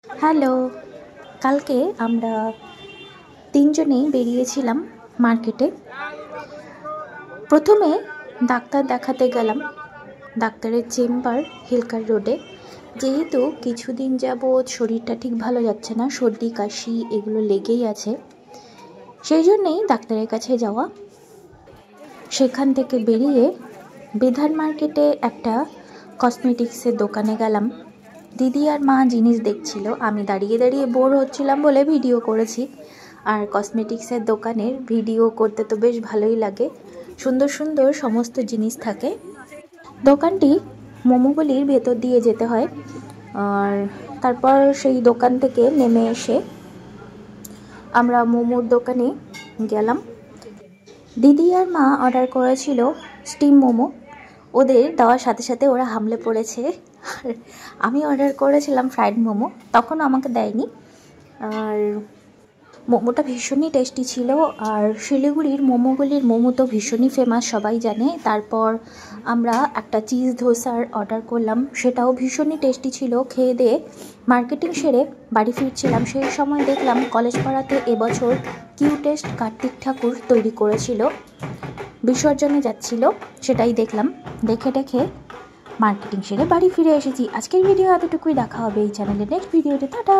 Hello, কালকে আমরা তিনজনেই বেরিয়েছিলাম মার্কেটে। প্রথমে ডাক্তার দেখাতে গেলাম। ডাক্তারের চেম্বার হিলকার রোডে। যেহেতু কিছুদিন যাবৎ শরীরটা ঠিক ভালো যাচ্ছে না, সর্দি কাশি এগুলো লেগেই আছে, সেই জন্যেই ডাক্তারের কাছে যাওয়া। সেখান থেকে বেরিয়ে বিধান মার্কেটে একটা কসমেটিক্সের দোকানে গেলাম। দিদি আর মা জিনিস দেখছিল, আমি দাঁড়িয়ে দাঁড়িয়ে বোর হচ্ছিলাম বলে ভিডিও করেছি। আর কসমেটিক্সের দোকানের ভিডিও করতে তো বেশ ভালোই লাগে, সুন্দর সুন্দর সমস্ত জিনিস থাকে। দোকানটি মোমোগুলির ভেতর দিয়ে যেতে হয়। আর তারপর সেই দোকান থেকে নেমে এসে আমরা মোমোর দোকানে গেলাম। দিদি আর মা অর্ডার করেছিল স্টিম মোমো। ওদের দেওয়ার সাথে সাথে ওরা হামলে পড়েছে। আর আমি অর্ডার করেছিলাম ফ্রাইড মোমো, তখন আমাকে দেয়নি। আর মোমোটা ভীষণই টেস্টি ছিল। আর শিলিগুড়ির মোমোগুলির মোমো তো ভীষণই ফেমাস, সবাই জানে। তারপর আমরা একটা চিজ ধোসার অর্ডার করলাম, সেটাও ভীষণই টেস্টি ছিল। খেয়ে দিয়ে মার্কেটিং সেরে বাড়ি ফিরছিলাম, সেই সময় দেখলাম কলেজ পাড়াতে এবছর কিউটেস্ট কার্তিক ঠাকুর তৈরি করেছিল, বিসর্জনে যাচ্ছিল, সেটাই দেখলাম। দেখে মার্কেটিং সেরে বাড়ি ফিরে এসেছি। আজকের ভিডিও এতটুকুই, দেখা হবে এই চ্যানেলে নেক্সট ভিডিওতে। টাটা।